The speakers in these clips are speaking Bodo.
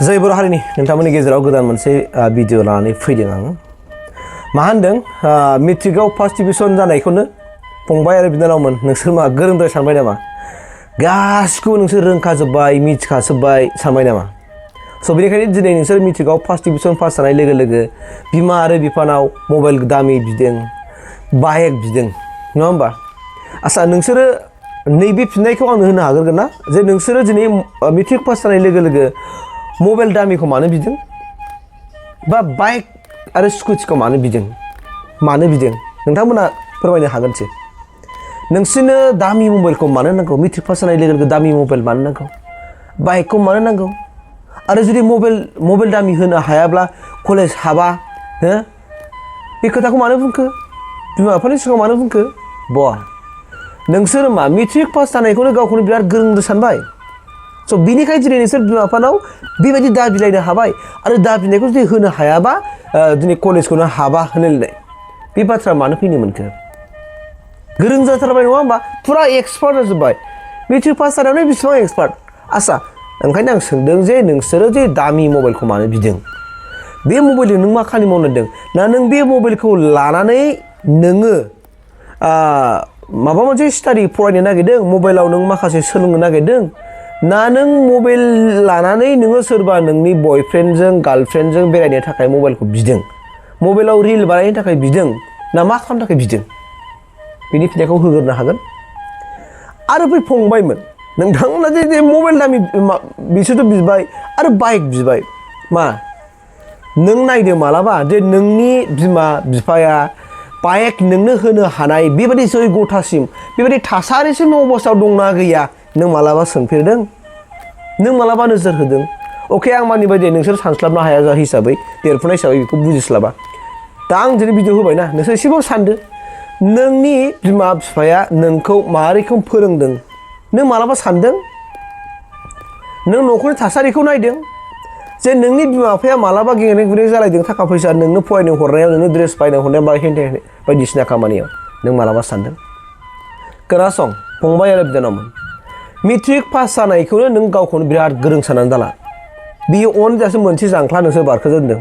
जय बर' हारिनि नोंथांमोननि गेजेराव गोदान मोनसे भिडिअ लानानै फैदों आं मा होनदों मेट्रिकआव फार्स्ट डिभिजन जानायखौनो फंबाय आरो बिनानावमोन नोंसोर मा गोरोंद्राय सानबाय नामा गासिखौबो नोंसोर रोंखाजोब्बाय मिथिखाजोब्बाय सानबाय नामा स' बेनिखायनो दिनै नोंसोर मेट्रिकआव फार्स्ट डिभिजन पास जानाय लोगो लोगो बिमा आरो बिफानाव मबाइल दामि बिदों बाइक बिदों नङा होमबा आसा नोंसोरो नैबे फिननायखौ आंनो होनो हागोन ना जे नोंसोरो दिनै मेट्रिक पास जानाय लोगो लोगो मबाइल दामिखौ मानो बिदों बा बाइक आरो स्कुटिखौ मानो बिदों नोंथांमोना फोरमायनो हागोनसै नोंसोरनो दामि मबाइलखौ मानो नांगौ मेट्रिक पास जानाय लोगो लोगो दामि मबाइल मानो नांगौ बाइकखौ मानो नांगौ आरो जुदि मबाइल दामि होनो हायाब्ला कलेज हाबा हो बे खोथाखौ मानो बुंखो बिमा बिफानि सिगाङाव मानो बुंखो बा नोंसोर मा मेट्रिक पास जानायखौनो गावखौनो बिराद गोरों सानबाय स' बिनिखायनो दिनै नोंसोर बिमा बिफानाव बेबायदि दाबिलायनो हाबाय आरो दाबिनायखौ जुदि होनो हायाबा दिनै कलेजखौनो हाबा होनलायनाय बे बाथ्रा मानो फैनो मोनखो गोरों जाथारबाय नङा होमबा फुरा एक्सपार्ट जाजोब्बाय मेट्रिक पास जानायावनो बेसेबां एक्सपार्ट आसा ओंखायनो आं सोंदों जे नोंसोरो जे दामि मबाइलखौ मानो बिदों बे मबाइलजों नों मा खामानि मावनो नागिरदों ना नों बे मबाइलखौ लानानै नोङो माबा मोनसे स्टाडि फरायनो नागिरदों मबाइलाव नों माखासे सोलोंनो नागिरदों ना नों मबाइल लानानै नोङो सोरबा नोंनि बयफ्रेन्डजों गार्लफ्रेन्डजों बेरायनो थाखाय मबाइलखौ बिदों मबाइलाव रिल बानायनो थाखाय बिदों ना मा खालामनो थाखाय बिदों बेनि फिथाइखौ होग्रोनो हागोन आरो बै फंबायमोन नोंथांमोना जे मबाइल दामि बिसोरथ' बिबाय आरो बाइक बिबाय मा नों नायदो मालाबा जे नोंनि बिमा बिफाया बाइक नोंनो होनो हानाय बेबायदि जयगथासिम बेबायदि थासारिसिम अबस्थायाव दंना गैया नों मालाबा सोंफेरदों नों मालाबा नोजोर होदों अके आं मानि बायदि नोंसोर सानस्लाबनो हाया हिसाबै देरफुनाय हिसाबै बेखौ बुजिस्लाबा दा आं दिनै भिडिअ होबायना नोंसोर एसेबाबो सानदो नोंनि बिमा बिफाया नोंखौ माबोरैखौ फोरोंदों नों मालाबा सानदों नों न'खरनि थासारिखौ नायदों जे नोंनि बिमा बिफाया मालाबा गेंग्रें गुरें जालायदों थाखा फैसा नोंनो फरायनो हरनायाव नोंनो ड्रेस बायनो हरनायाव बा हेन बायदिसिना खामानियाव नों मालाबा सानदों खोनासं फंबाय आरो बिनानावमोन मेट्रिक पास जानायखौनो नों गावखौनो बिराद गोरों साननानै दाला बियो दासो मोनसे जांख्ला नोंसोर बारखोजेनदों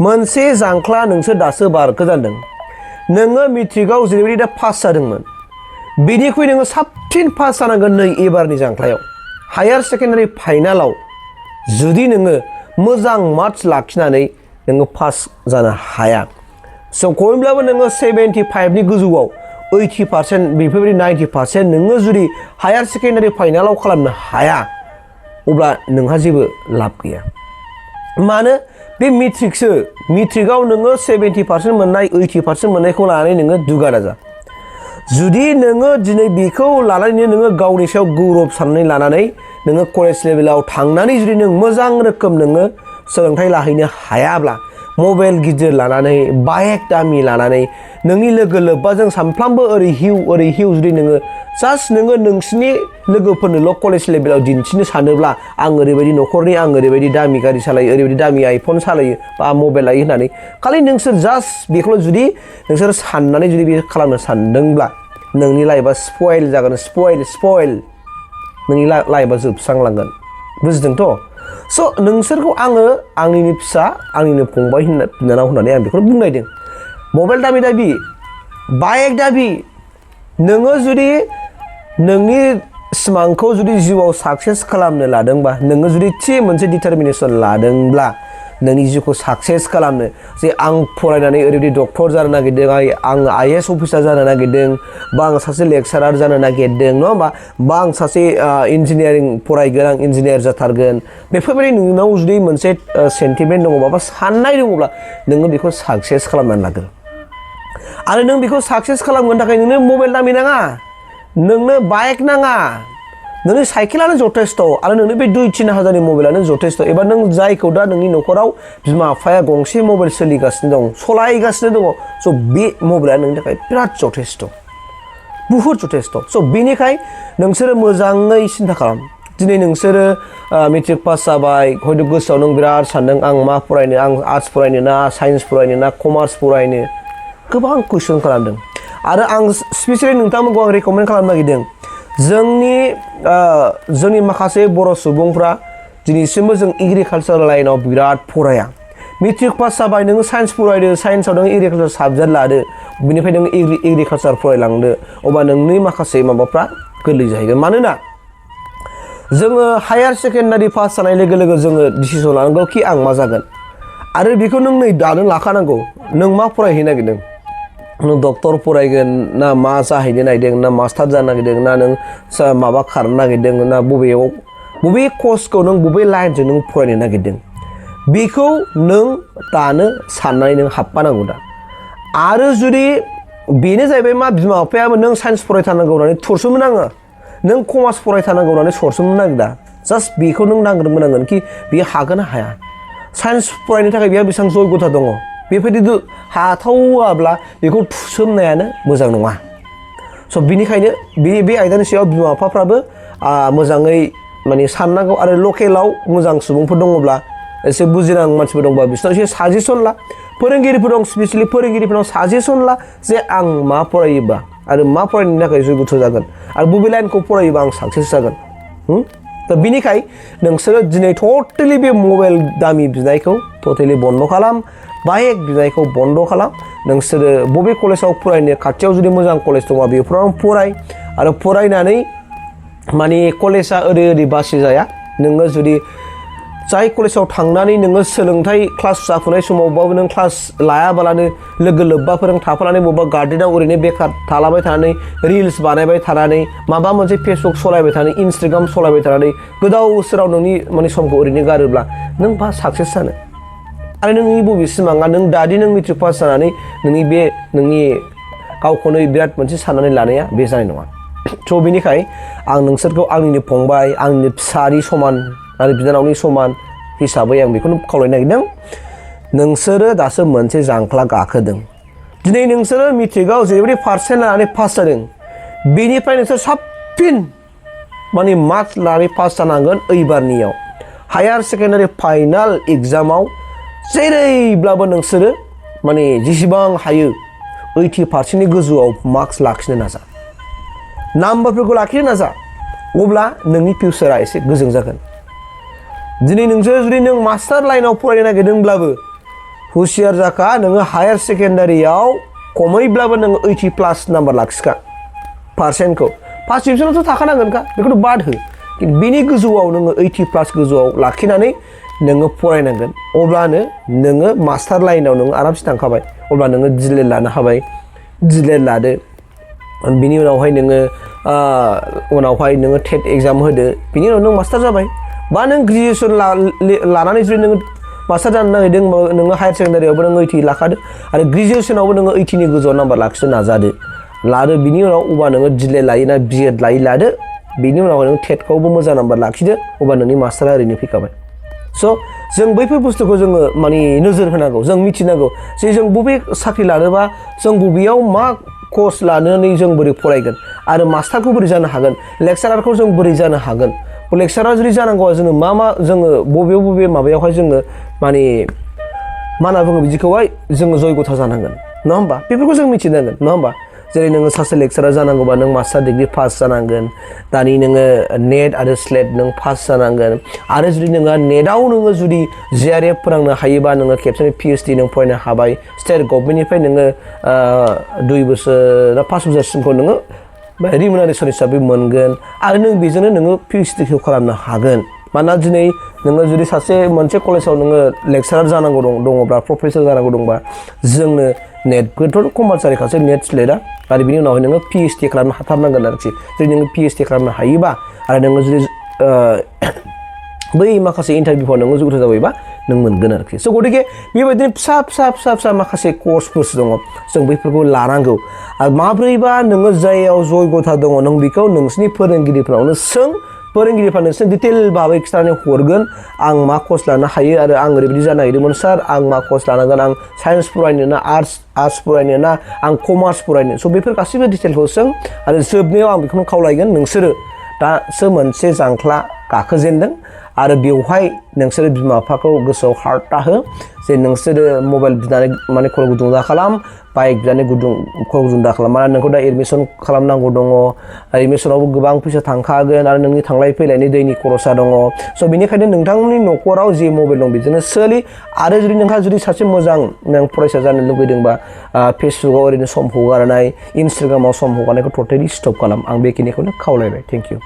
मोनसे जांख्ला नोंसोर दासो बारखोजेनदों नोङो मेट्रिकआव जेरैबायदि दा पास जादोंमोन बेनिख्रुइ नोङो साबसिन पास जानांगोन नै एबारनि जांख्लायाव हायार सेकेन्डारि फाइनालाव जुदि नोङो मोजां मार्क्स लाखिनानै नोङो पास जानो हाया स' खमैब्लाबो नोङो 75नि गोजौआव 80% बेफोरबायदि 90% नोङो जुदि हायार सेकेन्डारि फाइनालाव खालामनो हाया अब्ला नोंहा जेबो लाब गैया मानो बे मेट्रिकआव नोङो 70% मोननाय 80% मोननायखौ लानानै नोङो दुगा दाजा जुदि नोङो दिनै बेखौ लानानैनो नोङो गावनि सायाव गौरब साननानै लानानै नोङो कलेज लेभेलाव थांनानै जुदि नों मोजां रोखोम नोङो सोलोंथाइ लाहैनो हायाब्ला मबाइल गिदिर लानानै बाइक दामि लानानै नोंनि लोगो लोब्बाजों सानफ्रामबो ओरै हिउ जुदि नोङो जास्ट नोङो नोंसिनि लोगोफोरनोल' कलेज लेभेलाव दिन्थिनो सानोब्ला आं ओरैबायदि न'खरनि आं ओरैबायदि दामि गारि सालायो ओरैबायदि दामि आइफन सालायो बा मबाइल लायो होननानै खालि नोंसोर जास्ट बेखौल' जुदि नोंसोर साननानै जुदि बे खालामनो सानदोंब्ला नोंनि लाइफआ स्पइल जागोन स्पइल नोंनि लाइफआ जोबस्रांलांगोन बुजिदोंथ' स' नोंसोरखौ आङो आंनिनो फिसा आंनिनो फंबाय बिनानाव होननानै आं बेखौनो बुंनायदों मबाइल दाबि बाइक दाबि नोङो जुदि नोंनि सिमांखौ जुदि जिउआव साक्सेस खालामनो लादोंबा नोङो जुदि थि मोनसे डिटारमिनेसन लादोंब्ला नोंनि जिउखौ साक्सेस खालामनो जे आं फरायनानै ओरैबायदि डक्टर जानो नागिरदों आं IAS अफिसार जानो नागिरदों बा आं सासे लेक्सारार जानो नागिरदों नङा होमबा बा आं सासे इन्जिनियारिं फरायगोन आं इन्जिनियार जाथारगोन बेफोरबायदि नोंनाव जुदि मोनसे सेन्टिमेन्ट दङबा बा साननाय दङब्ला नोङो बेखौ साक्सेस खालामनानै लागोन आरो नों बेखौ साक्सेस खालामनो थाखाय नोंनो मबाइल दामि नाङा नोंनो बाइक नाङा नोंनि साइकेलानो जथेस्थ' आरो नोंनि बे 2-3 हाजारनि मबाइलानो जथेस्थ' एबा नों जायखौ दा नोंनि न'खराव बिमा बिफाया गंसे मबाइल सोलिगासिनो दं सलायगासिनो दङ स' बे मबाइला नोंनि थाखाय बिराद जथेस्थ' बुहुद जथेस्थ' स' बेनिखाय नोंसोरो मोजाङै सिन्था खालाम दिनै नोंसोरो मेट्रिक पास जाबाय हयथ' गोसोआव नों बिराद सानदों आं मा फरायनो आं आर्ट्स फरायनो ना साइन्स फरायनो ना कमार्स फरायनो गोबां कुइसन खालामदों आरो आं स्पेसियेलि नोंथांमोनखौ आं रेकमेन्ड खालामनो नागिरदों जोंनि माखासे बर' सुबुंफ्रा दिनैसिमबो जों एग्रिकालसार लाइनाव बिराद फराया मेट्रिक पास जाबाय नोङो साइन्स फरायदो साइन्सआव नोङो एग्रिकालसार साबजेक्ट लादो बिनिफ्राय नोङो एग्रिकालसार फरायलांदो अब्ला नोंनि माखासे माबाफ्रा गोरलै जाहैगोन मानोना जोङो हायार सेकेन्डारि पास जानाय लोगो लोगो जोङो डिसिसन लानांगौ कि आं मा जागोन आरो बेखौ नों नै दानो लाखानांगौ नों मा फरायहैनो नागिरदों नों डक्टर फरायगोन ना मा जाहैनो नागिरदों ना मास्टार जानो नागिरदों ना नों माबा खारनो नागिरदों ना बबे कर्सखौ नों बबे लाइनजों नों फरायनो नागिरदों बेखौ नों दानो साननानै नों हाबफानांगौ दा आरो जुदि बेनो जाहैबाय मा बिमा बिफायाबो नों साइन्स फरायथारनांगौ होननानै थरसोमनो नाङा नों कमार्स फरायथारनांगौ होननानै सरसोमनो नागिरा जास्ट बेखौ नों नांग्रोमोनांगोन कि बियो हागोन ना हाया साइन्स फरायनो थाखाय बेहा बेसेबां जयगथा दङ बेबायदि हाथावाब्ला बेखौ थुसोमनायानो मोजां नङा स' बिनिखायनो बे आयदानि सायाव बिमा बिफाफ्राबो मोजाङै माने साननांगौ आरो लकेलाव मोजां सुबुंफोर दङब्ला एसे बुजिनां मानसिफोर दंबा बिसोरनाव एसे साजेसन ला फोरोंगिरिफोर दं स्पेसियेलि फोरोंगिरिफोरनाव साजेसन ला जे आं मा फरायोबा आरो मा फरायनायनि थाखाय जयगथ जागोन आरो बबे लाइनखौ फरायोबा आं साक्सेस जागोन दा बिनिखाय नोंसोरो दिनै टटेलि बे मबाइल दामि बिनायखौ टटेलि बन्द खालाम बाइक बिनायखौ बन्द खालाम नोंसोरो बबे कलेजाव फरायनो खाथियाव जुदि मोजां कलेज दंबा बेफोराव फराय आरो फरायनानै माने कलेजा ओरै बासि जाया नोङो जुदि जाय कलेजाव थांनानै नोङो सोलोंथाइ क्लास जाफुनाय समावबाबो नों क्लास लायाबालानो लोगो लोब्बाफोरजों थाफानानै बबेबा गार्डेनाव ओरैनो बेखार थालाबाय थानानै रिल्स बानायबाय थानानै माबा मोनसे फेसबुक सलायबाय थानानै इन्सटाग्राम सलायबाय थानानै गोदाव सोराव नोंनि माने समखौ ओरैनो गारोब्ला नों बा साक्सेस जानो आरो नोंनि बबे सिमाङा नों दादि नों मेट्रिक पास जानानै नोंनि गावखौनो बिराद मोनसे साननानै लानाया बे जानाय नङा थ' बेनिखाय आं नोंसोरखौ आंनिनो फंबाय आंनिनो फिसानि समान आरो बिनानावनि समान हिसाबै आं बेखौनो खावलायनो नागिरदों नोंसोरो दासो मोनसे जांख्ला गाखोदों दिनै नोंसोरो मेट्रिकआव जेरैबायदि पार्सेन्ट लानानै पास जादों बेनिफ्राय नोंसोर साबसिन माने मार्क्स लानानै पास जानांगोन एइबारनियाव हायार सेकेन्डारि फाइनाल एग्जामाव जेरैब्लाबो नोंसोरो माने जेसेबां हायो 80%नि गोजौआव मार्क्स लाखिनो नाजा नाम्बारफोरखौ लाखिनो नाजा अब्ला नोंनि फिउचारा एसे गोजों जागोन दिनै नोंसोर जुदि नों मास्टार लाइनाव फरायनो नागिरदोंब्लाबो हुसियार जाखा नोङो हायार सेकेन्डारियाव खमैब्लाबो नोङो 80+ नाम्बार लाखिखा पार्सेन्टखौ फार्स्ट डिभिजनावथ' थाखानांगोनखा बेखौथ' बाद हो बिनि गोजौआव नोङो 80+ गोजौआव लाखिनानै नोङो फरायनांगोन अब्लानो नोङो मास्टार लाइनाव नोङो आरामसे थांखाबाय अब्ला नोङो डिलेट लानो हाबाय डिलेट लादो बिनि उनावहाय नोङो टेट एग्जाम होदो बिनि उनाव नों मास्टार जाबाय बा नों ग्रेजुवेसन लानानै जुदि नोङो मास्टार जानो नागिरदों नोङो हायार सेकेन्डारियावबो नोङो 80 लाखादो आरो ग्रेजुवेसनावबो नोङो 80नि गोजौआव नाम्बार लाखिनो नाजादो लादो बिनि उनाव अब्ला नोङो डिलेट लायो ना बिएड लादो बिनि उनाव नों टेटखौबो मोजां नाम्बार लाखिदो अब्ला नोंनि मास्टारा ओरैनो फैखाबाय स' जों बैफोर बुस्थुखौ जोङो माने नोजोर होनांगौ जों मिथिनांगौ जे जों बबे साख्रि लानोबा जों बबेयाव मा कर्स लानानै जों बोरै फरायगोन आरो मास्टारखौ बोरै जानो हागोन लेक्सारारखौ जों बोरै जानो हागोन लेक्सारार जुदि जानांगौआ जोङो जोङो बबे माबायावहाय जोङो माने मा होनना बुङो बिदिखौहाय जोङो जयगथा जानांगोन नङा होमबा बेफोरखौ जों मिथिनांगोन नङा होमबा जेरै नोङो सासे लेक्सारार जानांगौबा नों मास्टार डिग्री पास जानांगोन दानि नोङो नेट आरो स्लेट नों पास जानांगोन आरो जुदि नोङो नेटआव नोङो जुदि जिआरएफ फोरोंनो हायोबा नोङो खेबसेनो पिएइचडि नों फरायनो हाबाय स्टेट गभर्नमेन्टनिफ्राय नोङो 2 बोसोर 5 बोसोरसिमखौ नोङो रिमुनारेसन हिसाबै मोनगोन आरो नों बेजोंनो नोङो पिएइचडिखौ खालामनो हागोन मानोना दिनै नोङो जुदि मोनसे कलेजाव नोङो लेक्सारार जानांगौ दङब्ला प्रफेसर जानांगौ दंबा जोंनो नेटखौथ' कम्पालसारिखासो नेट स्लेटआ आरो बिनि उनावहाय नोङो पिएइचडि खालामनो हाथारनांगोन आरोखि जुदि नोङो पिएइचडि खालामनो हायोबा आरो नोङो जुदि बै माखासे इन्टारभिउफ्राव नोङो जयगथा जाबायबा नों मोनगोन आरोखि स' गतिके बेबायदिनो फिसा माखासे कर्सफोर दङ जों बैफोरखौ लानांगौ आरो माब्रैबा नोङो जायाव जयगथा दङ नों बेखौ नोंसिनि फोरोंगिरिफोरावनो सों फोरोंगिरिफ्रा नोंसोरनो डिटेल भाबै खिथानानै हरगोन आं मा कर्स लानो हायो आरो आं ओरैबायदि जानो नागिरदोंमोन सार आं मा कर्स लानांगोन आं साइन्स फरायनो ना आर्ट्स फरायनो ना आं कमार्स फरायनो स' बेफोर गासैबो डिटेलखौ सों आरो जोबनायाव आं बेखौनो खावलायगोन नोंसोरो दासो मोनसे जांख्ला गाखोजेनदों आरो बेवहाय नोंसोरो बिमा बिफाखौ गोसोआव हार्टा हो जे नोंसोरो मबाइल बिनानै माने खर' गुदुं दा खालाम बाइक बिनानै खर' गुदुं दा खालाम मानोना नोंखौ दा एडमिसन खालामनांगौ दङ एडमिसनावबो गोबां फैसा थांखागोन आरो नोंनि थांलाय फैलायनि दैनि खरसा दङ स' बेनिखायनो नोंथांमोननि न'खराव जि मबाइल दं बेजोंनो सोलि आरो जुदि नोंहा जुदि सासे मोजां नों फरायसा जानो लुगैदोंबा फेसबुकाव ओरैनो सम हगारनाय इन्सटाग्रामाव सम हगारनायखौ टटेलि स्टप खालाम आं बेखिनिखौनो खावलायबाय थेंक इउ